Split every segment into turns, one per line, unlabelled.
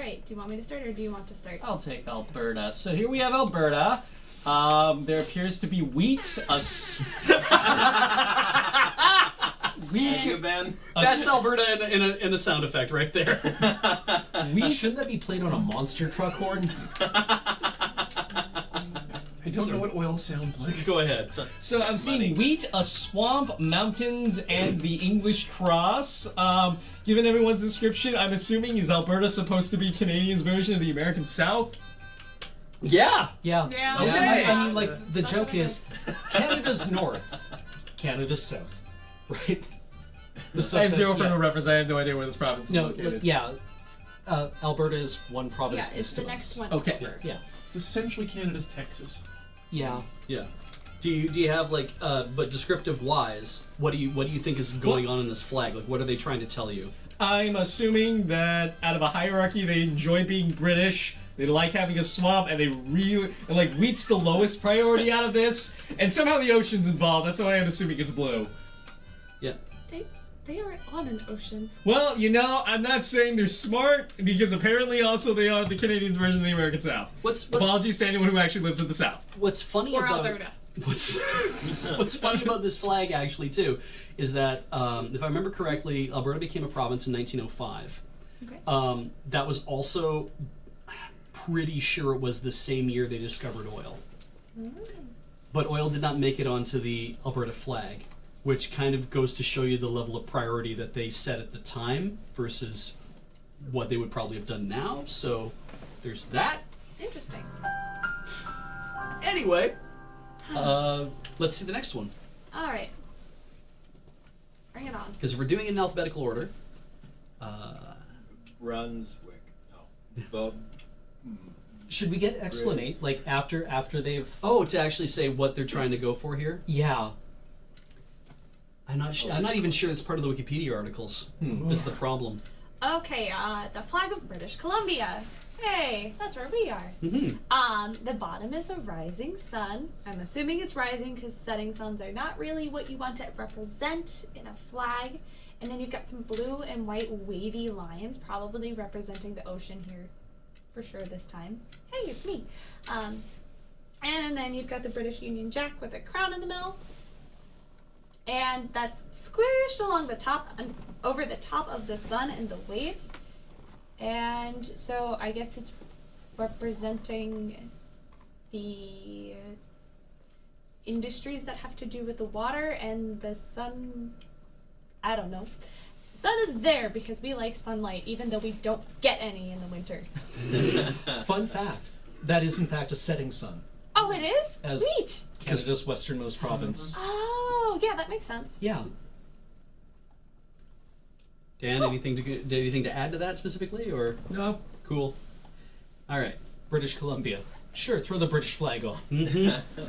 right. Do you want me to start, or do you want to start?
I'll take Alberta. So here we have Alberta. There appears to be wheat.
Thank you, Ben.
That's Alberta in a sound effect right there.
Shouldn't that be played on a monster truck horn?
I don't know what oil sounds like.
Go ahead.
So I'm seeing wheat, a swamp, mountains, and the English cross. Given everyone's description, I'm assuming is Alberta supposed to be Canadians' version of the American South?
Yeah.
Yeah.
Yeah.
Okay. I mean, like, the joke is, Canada's north, Canada's south, right?
I have zero frame of reference. I have no idea where this province is located.
Alberta is one province
Yeah, it's
east
the
of
next
us.
one.
Okay.
over.
Yeah.
It's essentially Canada's Texas.
Yeah.
Yeah. Do you have like but descriptive wise, what do you think is going on in this flag? Like what are they trying to tell you?
I'm assuming that out of a hierarchy, they enjoy being British. They like having a swamp, and wheat's the lowest priority out of this, and somehow the ocean's involved. That's why I'm assuming it's blue.
Yeah.
They aren't on an ocean.
Well, I'm not saying they're smart, because apparently also they are the Canadians' version of the American South. Apologies to anyone who actually lives in the South.
What's funny
Or
about
Alberta.
What's funny about this flag actually too is that if I remember correctly, Alberta became a province in 1905.
Okay.
That was also pretty sure it was the same year they discovered oil. But oil did not make it onto the Alberta flag, which kind of goes to show you the level of priority that they set at the time versus what they would probably have done now. So there's that.
Interesting.
Anyway, let's see the next one.
All right. Bring it on.
Because if we're doing it in alphabetical order,
Brunswick. No.
Should we get explanate, like, after they've...
to actually say what they're trying to go for here?
Yeah.
I'm not even sure it's part of the Wikipedia articles. Is the problem.
Okay, the flag of British Columbia. Hey, that's where we are.
Mm-hmm.
The bottom is a rising sun. I'm assuming it's rising because setting suns are not really what you want to represent in a flag. And then you've got some blue and white wavy lines, probably representing the ocean here for sure this time. Hey, it's me. And then you've got the British Union Jack with a crown in the middle. And that's squished along the top and over the top of the sun and the waves. And so I guess it's representing the industries that have to do with the water and the sun. I don't know. The sun is there because we like sunlight, even though we don't get any in the winter.
Fun fact, that is in fact a setting sun.
Oh, it is?
As
Sweet!
Canada's westernmost province.
Oh, yeah, that makes sense.
Yeah.
Dan, anything to add to that specifically, or
No.
cool? All right.
British Columbia. Sure, throw the British flag on.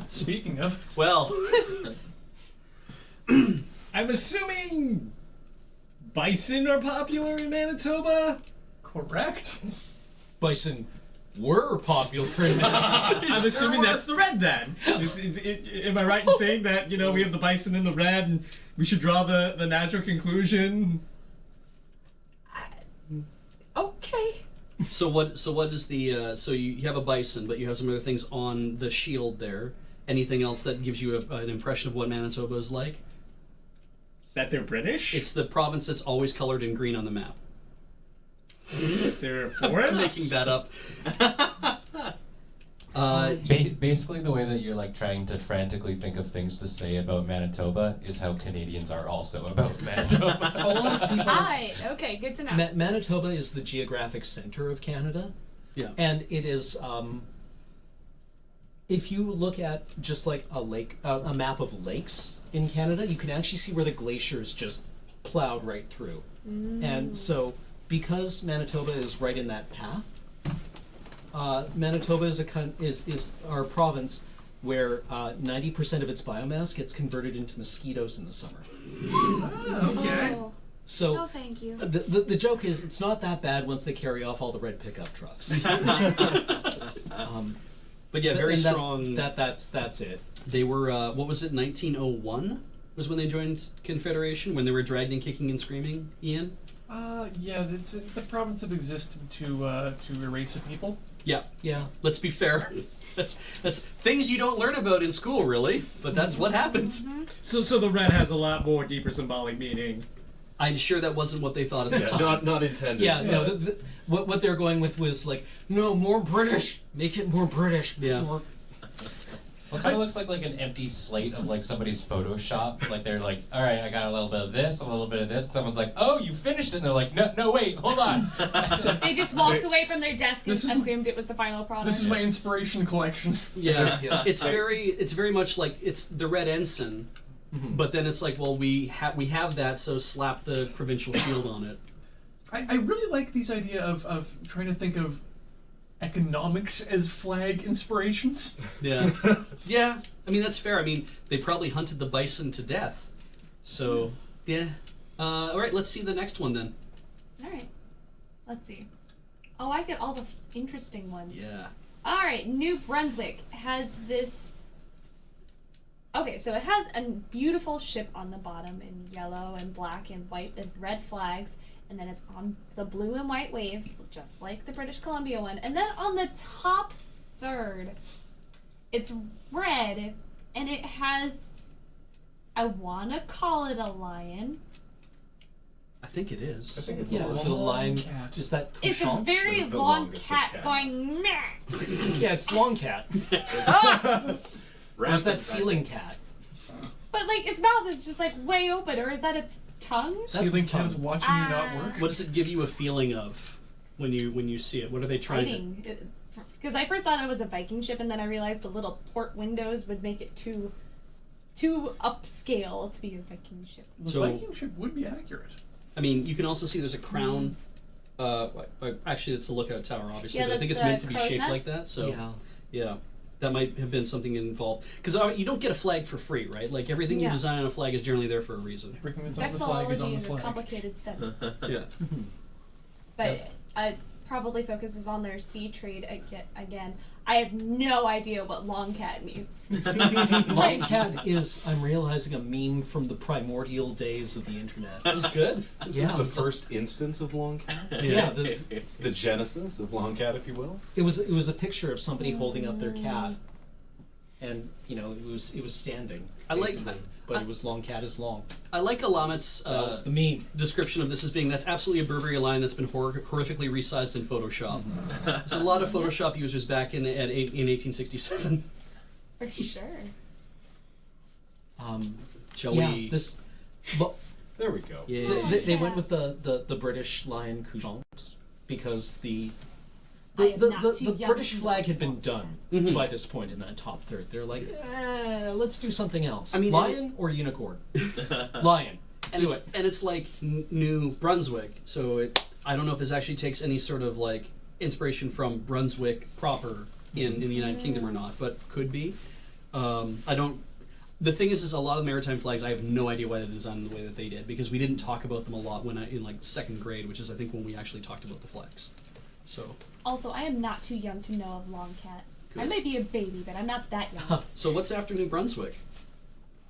Speaking of,
Well,
I'm assuming bison are popular in Manitoba?
correct.
Bison were popular in Manitoba.
I'm assuming that's the red then. Am I right in saying that, we have the bison in the red and we should draw the natural conclusion?
Okay.
so what is the so you have a bison, but you have some other things on the shield there. Anything else that gives you an impression of what Manitoba is like?
That they're British?
It's the province that's always colored in green on the map.
They're
I'm
forests?
making that up.
Basically, the way that you're like trying to frantically think of things to say about Manitoba is how Canadians are also about Manitoba.
A lot of people...
Okay, good to know.
Manitoba is the geographic center of Canada.
Yeah.
And it is, if you look at just like a map of lakes in Canada, you can actually see where the glaciers just plowed right through. And so, because Manitoba is right in that path, Manitoba is our province where 90% of its biomass gets converted into mosquitoes in the summer.
Okay.
Oh.
So
No, thank you.
the joke is it's not that bad once they carry off all the red pickup trucks.
But yeah, very
and
strong.
That's it.
They were what was it? 1901 was when they joined Confederation. When they were dragged and kicking and screaming. Ian.
Yeah, it's a province that existed to erase a people.
Yeah.
Yeah.
Let's be fair. That's things you don't learn about in school, really, but that's what happens.
So the red has a lot more deeper symbolic meaning.
I'm sure that wasn't what they thought at the time.
Not intended.
Yeah, no. What they're going with was like, no, more British. Make it more British.
Yeah.
More.
Well, kind of looks like an empty slate of like somebody's Photoshop. Like they're like, all right, I got a little bit of this, a little bit of this. Someone's like, oh, you finished it. And they're like, no, wait, hold on.
They just walked away from their desk and
This is-
assumed it was the final product.
This is my inspiration collection.
Yeah,
Yeah.
it's very much like it's the red ensign, but then it's like, well, we have that, so slap the provincial shield on it.
I really like this idea of trying to think of economics as flag inspirations.
Yeah, yeah. I mean that's fair. I mean they probably hunted the bison to death, so yeah. All right, let's see the next one then.
All right. Let's see. Oh, I get all the interesting ones.
Yeah.
All right, New Brunswick has this. Okay, so it has a beautiful ship on the bottom in yellow and black and white and red flags, and then it's on the blue and white waves, just like the British Columbia one. And then on the top third, it's red, and it has, I want to call it a lion.
I think it is.
I think it's
Yeah,
a
is it a lion?
cat.
Is that
It's a
couchant?
very
The
long
longest of
cat
cats.
going meh.
Yeah, it's long cat. Or is that ceiling cat?
But like its mouth is just like way open, or is that its tongue?
Ceiling
its
cat is
tongue.
watching you not work.
What does it give you a feeling of when you see it? What are they trying to?
Fighting. Because I first thought it was a Viking ship, and then I realized the little port windows would make it too upscale to be a Viking ship.
The
So-
Viking ship would be accurate.
I mean, you can also see there's a crown. Actually, it's the lookout tower, obviously.
Yeah,
but I think
that's
it's meant
the
to be
crow's
shaped like
nest.
that. So
Yeah.
yeah, that might have been something involved. Because you don't get a flag for free, right? Like everything you
Yeah.
design on a flag is generally there for a reason.
Everything that's on the flag is on
Vexillology
the
is a
flag.
complicated study,
Yeah.
but it probably focuses on their sea trade again. I have no idea what long cat means.
Long cat is, I'm realizing, a meme from the primordial days of the internet.
That was good.
This
Yeah.
is the first instance of long cat.
Yeah,
The genesis of long cat, if you will.
it was a picture of somebody holding up their cat, and it was standing.
I like-
basically, but it was long cat is long.
I like Alamit's
That was the meme.
description of this as being that's absolutely a Burberry line that's been horrifically resized in Photoshop. There's a lot of Photoshop users back in 1867.
For sure.
Shall
Yeah,
we?
this. But
There we go.
Yeah.
they went with the British lion couchant because the
I am not too
the
young
British
to
flag
know.
had been done
Mhm.
by this point in that top third. They're like, let's do something else.
I mean,
lion or unicorn? Lion.
And
Do
it's,
it.
and it's like New Brunswick, so I don't know if this actually takes any sort of like inspiration from Brunswick proper in the United Kingdom or not, but could be. I don't. The thing is a lot of maritime flags. I have no idea why they designed them the way that they did because we didn't talk about them a lot when in like second grade, which is I think when we actually talked about the flags. So
Also, I am not too young to know of long cat. I
Good.
may be a baby, but I'm not that young.
so what's after New Brunswick?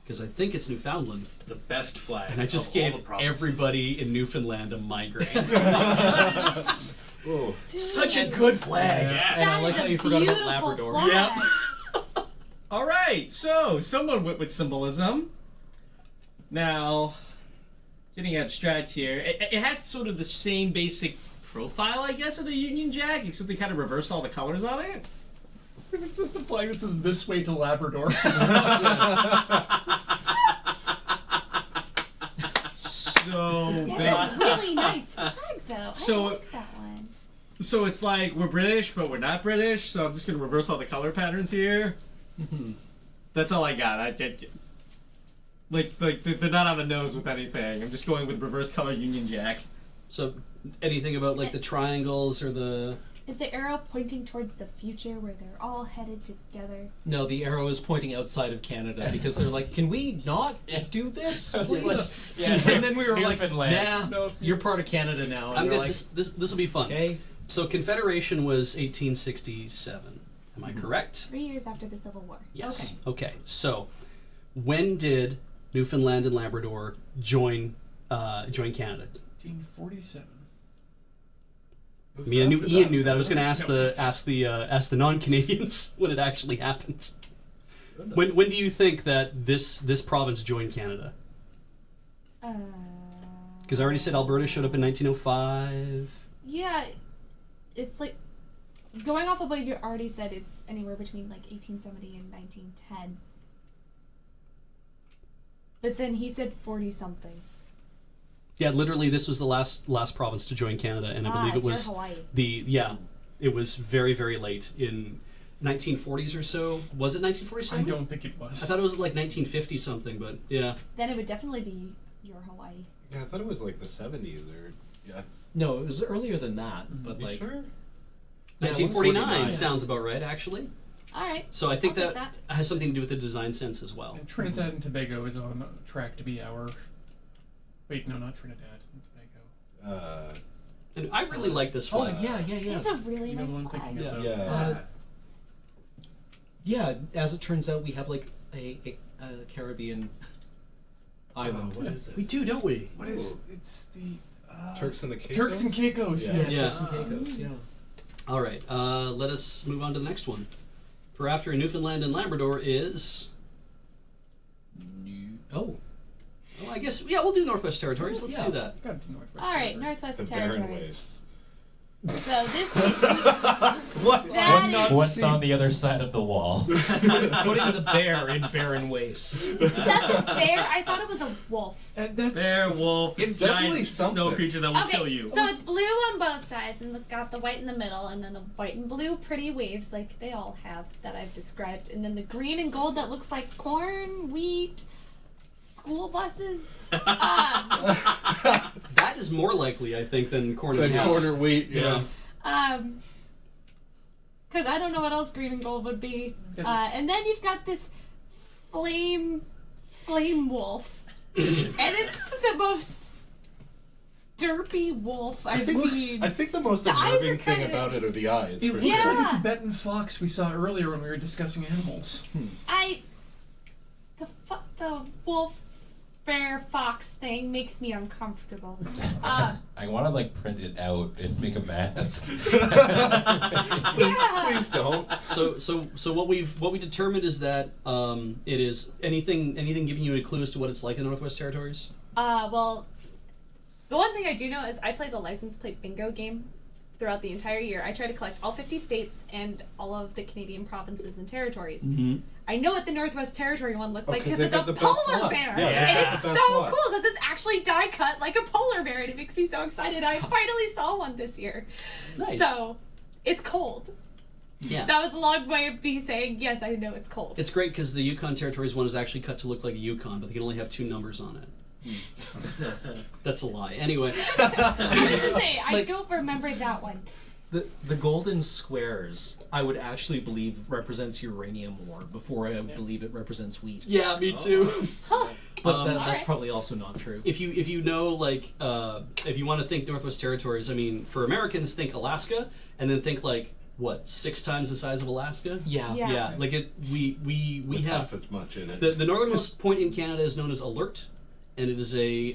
Because I think it's Newfoundland,
The best flag.
and I just
of all
gave
the provinces.
everybody in Newfoundland a migraine.
Oh,
Such a good flag.
And I
That
like
is
how
a
you forgot about
beautiful
Labrador.
flag.
Yep.
All right, so someone went with symbolism. Now, getting abstract here, it has sort of the same basic profile, I guess, of the Union Jack, except they kind of reversed all the colors on it.
If it's just a flag that says this way to Labrador.
So
It's
they,
a really nice flag, though.
So-
I like that one.
so it's like we're British, but we're not British. So I'm just gonna reverse all the color patterns here. That's all I got. Like they're not on the nose with anything. I'm just going with reverse color Union Jack.
So, anything about like the triangles or the?
Is the arrow pointing towards the future where they're all headed together?
No, the arrow is pointing outside of Canada because they're like, can we not do this, please? And then we were like,
Newfoundland.
nah, you're part of Canada now. And
I'm
they're
gonna.
like,
This will be fun.
okay.
So Confederation was 1867. Am I correct?
3 years after the Civil War.
Yes.
Okay.
Okay. So, when did Newfoundland and Labrador join Canada? Do
1947.
I mean, I knew Ian knew that. I was going to ask the non-Canadians when it actually happened. When do you think that this province joined Canada? Because I already said Alberta showed up in 1905.
Yeah, it's like going off of what you already said. It's anywhere between like 1870 and 1910. But then he said 40 something.
Yeah, literally, this was the last province to join Canada, and I believe it was
Hawaii.
It was very, very late in 1940s or so. Was it 1947?
I don't think it
I
was.
thought it was like 1950 something, but yeah.
Then it would definitely be your Hawaii.
Yeah, I thought it was like the 70s or yeah.
No, it was earlier than that, but
You
like
sure?
Yeah, it was
1949
49.
sounds about right, actually.
All right.
So I think
I'll take
that has something to do with the design sense as well.
And Trinidad and Tobago is on track to be our. Wait, no, not Trinidad and Tobago.
And I really like this
oh
flag.
yeah.
It's a really
You know
nice
the one
flag.
thinking of,
Yeah.
though.
Yeah, as it turns out, we have like a Caribbean island.
What is it?
We do, don't we?
What is it's the
Turks and the Caicos?
Turks and Caicos?
Yeah.
Yes.
Yeah.
Turks and Caicos, yeah.
All right, let us move on to the next one. For after Newfoundland and Labrador is...
Oh,
Well, I guess, yeah, we'll do Northwest Territories. Let's
Yeah.
do that.
Gotta do Northwest
All right,
Territories.
Northwest
The barren
Territories.
wastes.
So this
What?
that is
What's on the other side of the wall?
putting the bear in barren wastes.
that's a bear. I thought it was a wolf.
That's
Bear, wolf,
It's
giant
definitely
snow
something.
creature that will
Okay,
kill you.
so it's blue on both sides, and it's got the white in the middle, and then the white and blue pretty waves like they all have that I've described, and then the green and gold that looks like corn, wheat, school buses.
That is more likely, I think, than corn and
The
hats.
corner wheat, yeah.
Because I don't know what else green and gold would be. And then you've got this flame wolf, and it's the most derpy wolf I've seen.
I think the most
The eyes
unnerving
are
thing
kinda-
about it are the eyes.
It
for
looks
sure.
like a Tibetan fox we saw earlier when we were discussing animals.
The wolf, bear, fox thing makes me uncomfortable.
I want to like print it out and make a mask.
Yeah.
Please don't.
So what we determined is that it is anything giving you a clue as to what it's like in the Northwest Territories?
Well, the one thing I do know is I play the license plate bingo game throughout the entire year. I try to collect all 50 states and all of the Canadian provinces and territories.
Mm-hmm.
I know what the Northwest Territory one looks like
'cause
because
they've
it's a
got the best
polar
one.
bear.
Yeah,
And
they've
it's
got
so
the best one.
cool because it's actually die cut like a polar bear and it makes me so excited. I finally saw one this year.
Nice.
So, it's cold.
Yeah.
That was a long way of me saying, yes, I know it's cold.
It's great because the Yukon Territories one is actually cut to look like a Yukon, but they can only have 2 numbers on it. That's a lie. Anyway.
I was gonna say, I
Like-
don't remember that one.
The golden squares, I would actually believe represents uranium ore before I believe it represents wheat.
Yeah, me too.
But that's
Alright.
probably also not true.
If you know, like, if you want to think Northwest Territories, I mean, for Americans, think Alaska, and then think like what 6 times the size of Alaska.
Yeah.
Yeah.
Yeah, like it. We
With
have
half as much in it.
the northernmost point in Canada is known as Alert, and it is a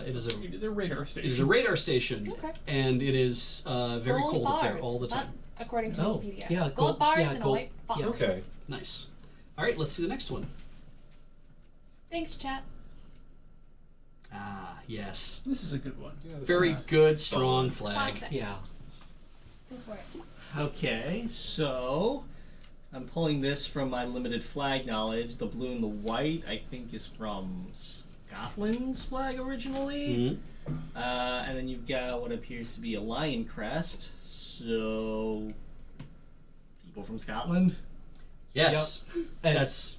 It is a radar station.
it is a radar station,
Okay.
and it is very
Gold
cold up there
bars,
all the
not
time.
according to
Oh,
Wikipedia.
yeah,
gold
gold-
bars
yeah,
and
gold-
a white box.
yeah.
Okay.
Nice. All right, let's see the next one.
Thanks, chat.
Ah, yes.
This is a good one.
Yeah, this
Very
is
good, strong
solid.
flag.
Classic.
Yeah.
Go for it.
Okay, so I'm pulling this from my limited flag knowledge. The blue and the white, I think, is from Scotland's flag originally.
Mhm.
And then you've got what appears to be a lion crest. So, people from Scotland?
Yes,
And
that's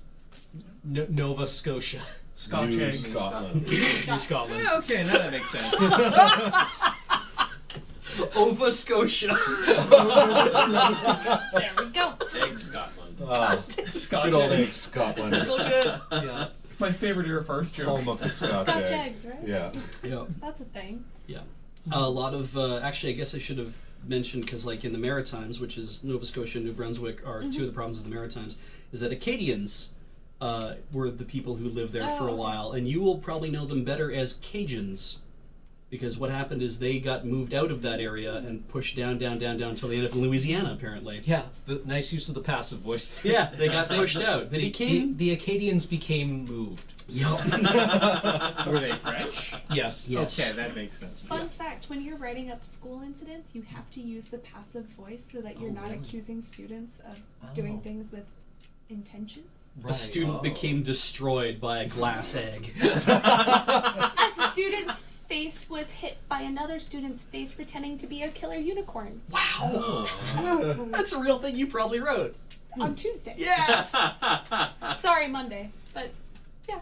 Nova Scotia.
Scotch
New
egg.
Scotland.
New Scotland.
Yeah, okay, now that makes sense.
Nova Scotia.
There we go.
Egg Scotland. Ah,
Scotch
good old
egg.
egg Scotland.
Real good.
Yeah.
It's my favorite Air Force joke.
Home of the Scotch
Scotch
egg.
eggs, right?
Yeah.
Yeah.
That's a thing.
Yeah. A lot of actually, I guess I should have mentioned because, like in the Maritimes, which is Nova Scotia and New Brunswick, are 2 of the provinces of the Maritimes, is that Acadians were the people who lived there for a
Oh, okay.
while, and you will probably know them better as Cajuns. Because what happened is they got moved out of that area and pushed down until they ended up in Louisiana, apparently.
Yeah, the nice use of the passive voice.
Yeah, they got pushed out. They became...
The Acadians became moved.
Were they French?
Yes.
Okay, that makes sense.
Fun fact, when you're writing up school incidents, you have to use the passive voice so that you're not accusing students of doing things with intentions.
A student became destroyed by a glass egg.
A student's face was hit by another student's face pretending to be a killer unicorn
Wow! That's a real thing you probably wrote.
on Tuesday.
Yeah!
Sorry, Monday, but yeah.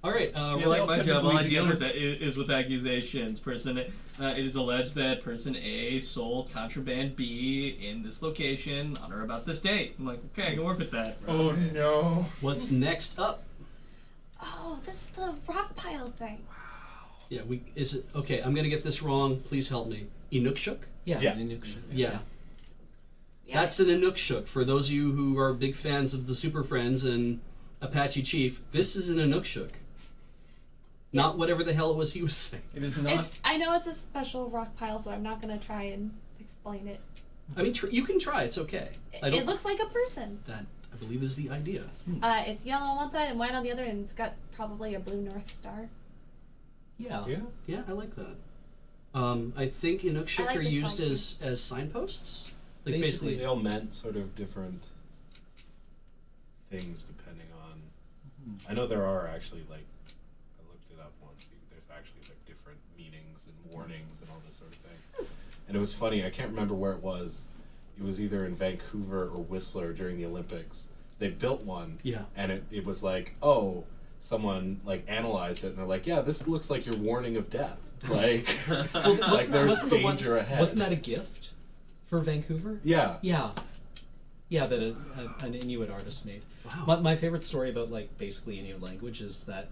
All right,
See,
roll-
like my job, all I deal
together.
with is with accusations. It is alleged that person A sold contraband B in this location on or about this date. I'm like, okay, I can work with that.
Oh no.
What's next up?
Oh, this is the rock pile thing.
Yeah, okay, I'm gonna get this wrong. Please help me. Inukshuk?
Yeah.
Yeah.
Inukshuk.
Yeah.
Yeah.
That's an Inukshuk. For those of you who are big fans of the Super Friends and Apache Chief, this is an Inukshuk. Not
Yes.
whatever the hell it was he was saying.
It is not.
I know it's a special rock pile, so I'm not gonna try and explain it.
I mean, you can try. It's okay.
It looks like a person.
That, I believe, is the idea.
It's yellow on one side and white on the other, and it's got probably a blue North Star.
Yeah.
Yeah, I like that. I think Inukshuk
I like
are
this
used
flag,
as signposts. Like
Basically.
They all meant sort of different things depending on. I know there are actually, like, I looked it up once. There's actually like different meanings and warnings and all this sort of thing. And it was funny. I can't remember where it was. It was either in Vancouver or Whistler during the Olympics. They built one.
Yeah.
And it was like, oh, someone like analyzed it and they're like, yeah, this looks like your warning of death. Like, like there's danger ahead.
Wasn't that a gift for Vancouver?
Yeah.
Yeah. Yeah, that an Inuit artist made.
Wow.
My favorite story about, like, basically Inuit language is that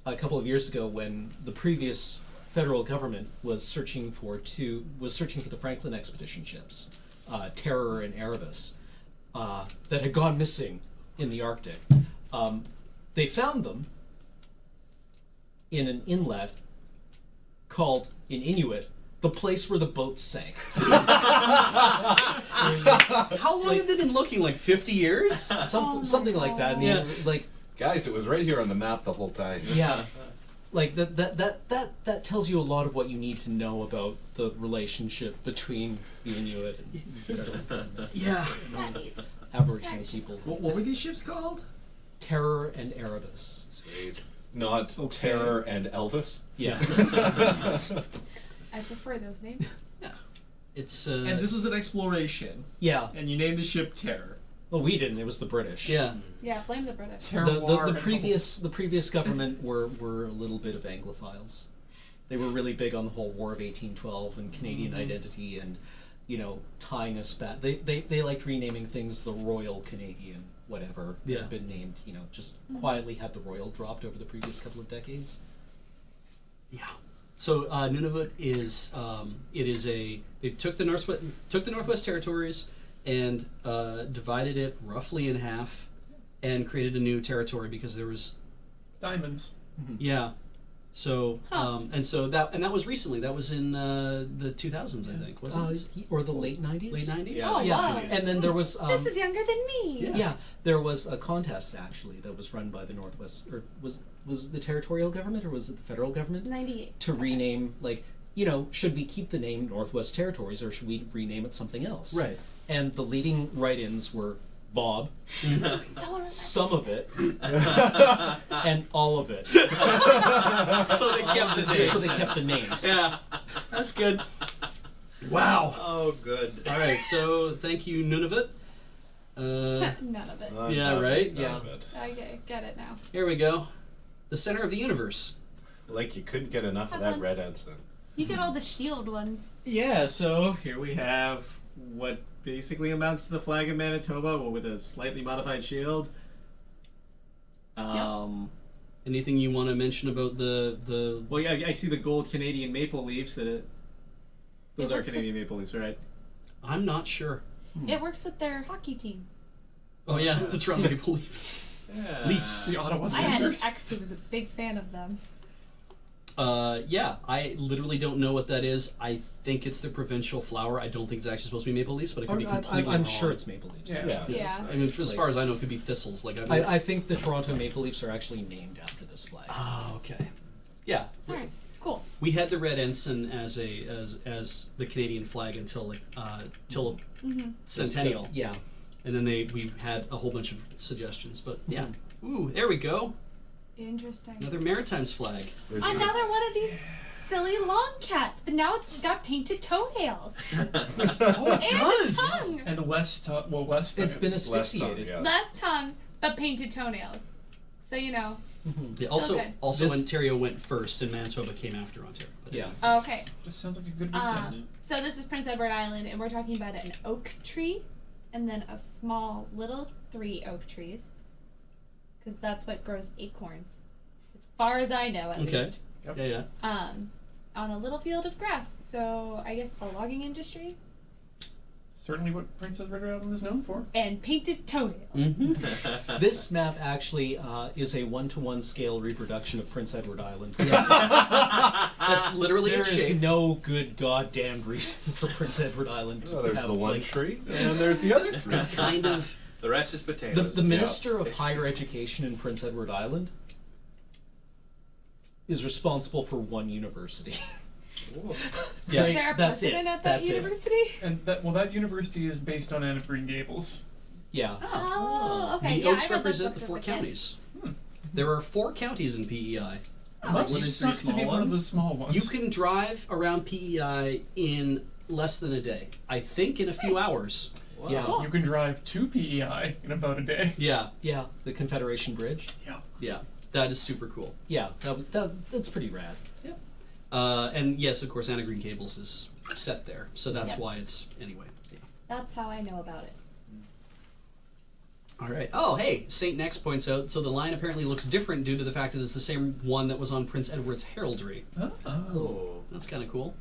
a couple of years ago, when the previous federal government was searching for the Franklin expedition ships, Terror and Erebus, that had gone missing in the Arctic, they found them in an inlet called, in Inuit, the place where the boat sank.
How long have they been looking? Like 50 years?
Something like that. And
Yeah.
like,
Guys, it was right here on the map the whole time.
yeah, like that tells you a lot of what you need to know about the relationship between the Inuit and
Yeah.
Aboriginal people.
What were these ships called?
Terror and Erebus.
Sweet. Not
Okay.
Terror and Elvis.
Yeah.
I prefer those names.
It's
And this was an exploration,
Yeah.
and you named the ship Terror.
Well, we didn't. It was the British.
yeah.
Yeah, blame the British.
Terroir
The
and
previous government were a little bit of Anglophiles. They were really big on the whole War of 1812 and Canadian identity and, tying us back. They liked renaming things the Royal Canadian whatever that
Yeah.
had been named. Just quietly had the Royal dropped over the previous couple of decades.
Yeah. So Nunavut is they took the Northwest Territories and divided it roughly in half and created a new territory because there was
diamonds.
yeah. So
Huh.
that was recently. That was in the 2000s, I think, wasn't it?
Or the late 90s?
Late 90s?
Oh,
Yeah.
wow.
And then there was
This is younger than me.
yeah, there was a contest actually that was run by the Northwest, or was the territorial government or was it the federal government
98.
to rename, should we keep the name Northwest Territories or should we rename it something else?
Right.
And the leading write-ins were Bob, some of it, and all of it.
So they kept the
So they kept the names.
Yeah, that's good. Wow.
Oh, good.
All right, so thank you, Nunavut.
None of it.
Yeah, right?
None
Yeah.
of it.
Okay, get it now.
Here we go. The center of the universe.
Like you couldn't get enough of that red ensign.
You get all the shield ones.
Yeah, so here we have what basically amounts to the flag of Manitoba, but with a slightly modified shield.
Anything you want to mention about the
Well, yeah, I see the gold Canadian maple leaves. Those
It
are
looks
Canadian maple leaves, right?
I'm not sure.
It works with their hockey team.
Oh yeah, the Toronto Maple Leafs.
Yeah.
Leafs.
The Ottawa
I had an
Senators.
ex who was a big fan of them.
Yeah, I literally don't know what that is. I think it's the provincial flower. I don't think it's actually supposed to be maple leaves, but it could be completely
I'm
wrong.
sure it's maple leaves.
Yeah.
actually.
Yeah.
I mean, as far as I know, it could be thistles. Like
I think the Toronto Maple Leafs are actually named after this flag.
Oh, okay. Yeah.
All right. Cool.
We had the red ensign as the Canadian flag until till Centennial,
Yeah.
and then we had a whole bunch of suggestions. But yeah, ooh, there we go.
Interesting.
Another Maritimes flag.
Another one of these silly long cats, but now it's got painted toenails.
Oh, it
and
does.
a tongue.
And less tongue. Well, less tongue.
It's been
Less tongue,
asphyxiated.
yeah.
Less tongue, but painted toenails. So you know.
Yeah,
Still good.
also
This-
Ontario went first, and Manitoba came after Ontario. But
Yeah.
Okay.
This sounds like a good weekend.
So this is Prince Edward Island, and we're talking about an oak tree, and then a small little 3 oak trees, because that's what grows acorns, as far as I know, at
Okay.
least.
Yeah.
On a little field of grass. So I guess the logging industry
Certainly what Prince Edward Island is known for.
and painted toenails.
Mm-hmm.
This map actually is a 1-to-1 scale reproduction of Prince Edward Island.
That's literally
There
its
is
shape.
no good goddamn reason for Prince Edward Island to
Oh, there's
have,
the one
like,
tree, and there's the other three.
Kind of.
The rest is potatoes.
The Minister of Higher Education in Prince Edward Island is responsible for one university.
Yeah.
Is there a
That's it.
president at that
That's it.
university?
And that university is based on Anne of Green Gables.
Yeah.
Oh, okay.
The
yeah,
oaks
I read those
represent
books
the
as
4
a kid.
counties. There are 4 counties in PEI.
Oh,
Must
one and three
suck to be
small
one of the
ones?
small ones.
You can drive around PEI in less than a day. I think in a few hours.
Yeah.
Cool.
You can drive to PEI in about a day.
Yeah,
Yeah. The Confederation Bridge.
yeah. That is super cool.
Yeah. That's pretty rad.
And yes, of course, Anna Green Gables is set there. So that's
Yeah.
why it's, anyway. Yeah.
That's how I know about it.
All right. Oh, hey, St. Next points out, so the line apparently looks different due to the fact that it's the same one that was on Prince Edward's heraldry.
Oh.
That's kind of cool.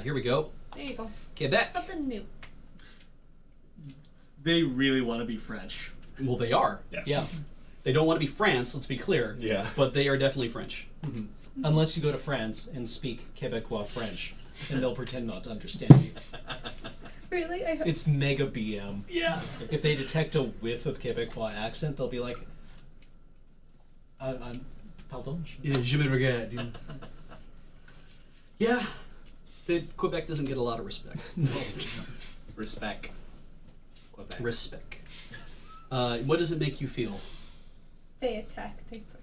Here we go.
There you go.
Quebec.
Something new.
They really want to be French.
Well, they are.
Yeah.
They don't want to be France, let's be clear.
Yeah.
But they are definitely French.
Unless you go to France and speak Quebecois French, and they'll pretend not to understand you.
Really? I hope.
It's mega BM.
Yeah.
If they detect a whiff of Quebecois accent, they'll be like, pardon?
Je me regarde. Yeah. Quebec doesn't get a lot of respect.
Respect. Quebec.
Respect. What does it make you feel?
They attack, they protect.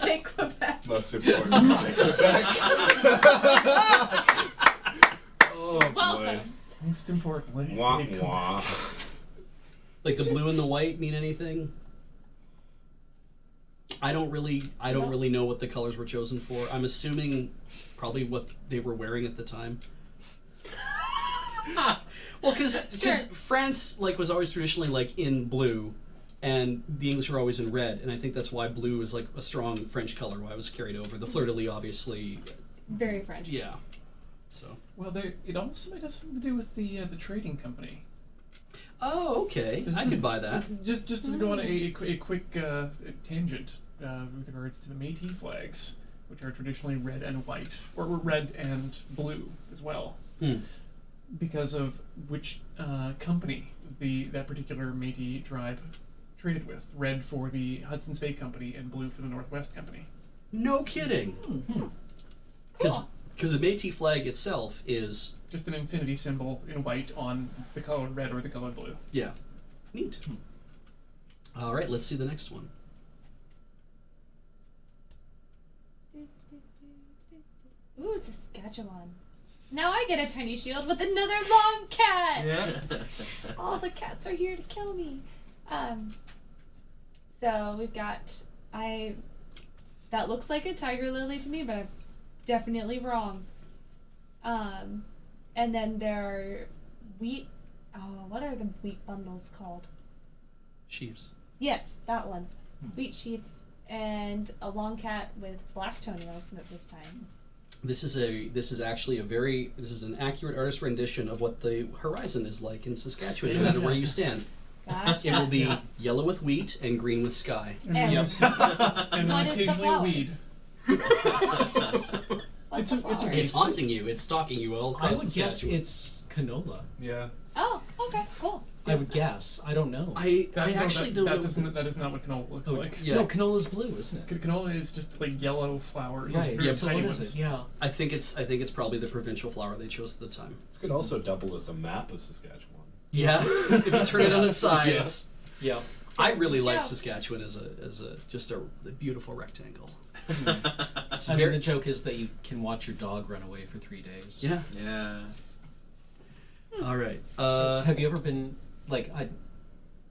They Quebec.
Most important. Oh boy.
Welcome.
Most importantly,
Wah
they come
wah.
back.
Like the blue and the white mean anything? I don't really know what the colors were chosen for. I'm assuming probably what they were wearing at the time. Well, because
Sure.
France was always traditionally in blue, and the English were always in red, and I think that's why blue is a strong French color. Why it was carried over. The fleur-de-lis, obviously,
Very French.
yeah. So.
Well, it also might have something to do with the trading company.
Oh, okay. I could buy that.
Just to go on a quick tangent with regards to the Métis flags, which are traditionally red and white, or red and blue as well, because of which company that particular Métis tribe traded with. Red for the Hudson's Bay Company and blue for the Northwest Company.
No kidding. Because the Métis flag itself is
Just an infinity symbol in white on the color red or the color blue.
neat. All right, let's see the next one.
Ooh, Saskatchewan. Now I get a tiny shield with another long cat!
Yeah.
All the cats are here to kill me. So we've got that looks like a tiger lily to me, but I'm definitely wrong. And then there are wheat. Oh, what are the wheat bundles called?
Sheaves.
Yes, that one. Wheat sheaths and a long cat with black toenails at this time.
This is actually this is an accurate artist rendition of what the horizon is like in Saskatchewan, no matter where you stand.
Gotcha.
It will be yellow with wheat and green with sky.
And
and
What
then
is the
occasionally a
flower?
weed.
What's
It's
the
a- it's a
flower?
good-
It's haunting you. It's stalking you all across
I would guess
Saskatchewan.
it's canola.
Yeah.
Oh, okay, cool.
I would guess. I don't know.
I
no,
actually
that,
don't
that
know.
doesn't. That is not what canola looks
Oh,
like.
Yeah.
No, canola's blue, isn't it?
Canola is just like yellow flowers.
Right.
very
So
tiny
what is
ones.
it? Yeah.
I think it's probably the provincial flower they chose at the time.
This could also double as a map of Saskatchewan.
Yeah, if you turn it on its side,
Yeah.
it's.
Yeah.
I really like
Yeah.
Saskatchewan as a just a beautiful rectangle. It's
I mean,
very
the joke is that you can watch your dog run away for 3 days.
yeah.
Yeah.
All right.
Have you ever been like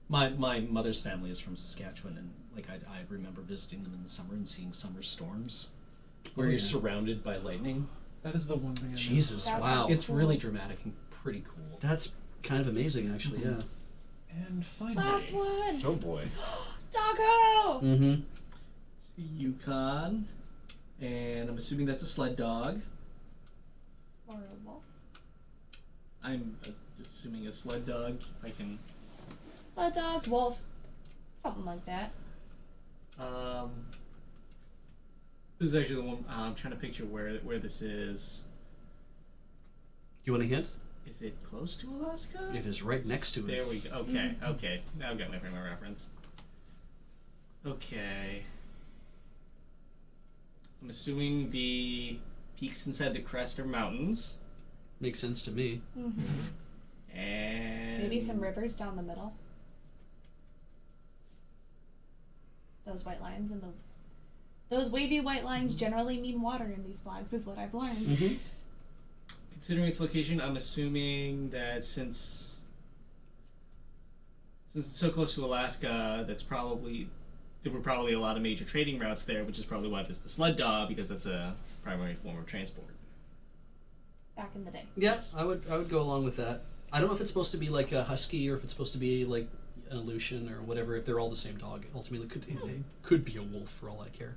my mother's family is from Saskatchewan, and like I remember visiting them in the summer and seeing summer storms where you're surrounded by lightning.
That is the one thing. I miss.
Jesus,
That's
wow.
awesome.
It's really dramatic and pretty cool.
That's kind of amazing, actually. Yeah.
And finally,
Last one.
Oh boy.
Doggo.
Mm-hmm.
It's Yukon, and I'm assuming that's a sled dog.
Or a wolf.
I'm assuming a sled dog. If I can.
Sled dog, wolf, something like that.
This is actually the one I'm trying to picture where this is.
You want a hint?
Is it close to Alaska?
It is right next to it.
There we go. Okay, okay. Now I've got my frame of reference. Okay. I'm assuming the peaks inside the crest are mountains.
Makes sense to me.
And
Maybe some rivers down the middle. Those white lines and those wavy white lines generally mean water in these flags, is what I've learned.
Mm-hmm.
Considering its location, I'm assuming that since it's so close to Alaska, there were probably a lot of major trading routes there, which is probably why there's the sled dog, because that's a primary form of transport.
Back in the day.
Yes, I would go along with that. I don't know if it's supposed to be like a husky or if it's supposed to be like an Aleutian or whatever. If they're all the same dog, ultimately it could be a wolf for all I care.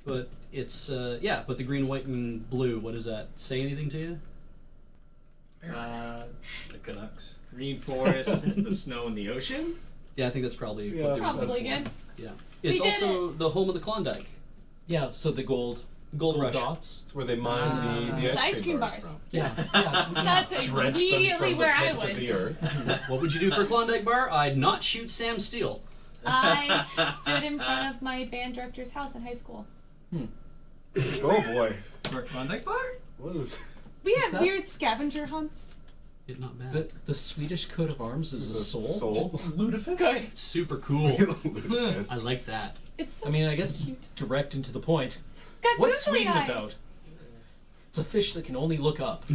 But it's yeah. But the green, white, and blue. What does that say? Anything to you?
The Canucks. Green forest, the snow, and the ocean.
Yeah, I think that's probably
Yeah.
what they
Probably good.
Yeah. It's
did
also the home of the Klondike.
Yeah. So the gold
Gold Rush.
dots.
It's where they mine the
Ice cream
bars.
bars.
From.
Yeah. Yeah.
That's
Drench them
immediately
from
where
the
I
pits of
went.
the earth.
What would you do for a Klondike bar? I'd not shoot Sam Steele.
I stood in front of my band director's house in high school.
Oh boy.
For a Klondike bar?
What is?
We
Is
had
that-
weird scavenger hunts.
It's not bad.
The Swedish coat of arms is a soul.
Soul.
Lutefisk?
It's super cool.
Ludicrous.
I like that.
It's so
I mean, I guess
cute.
direct and to the point.
It's got
What's
googly
Sweden
eyes.
about? It's a fish that can only look up.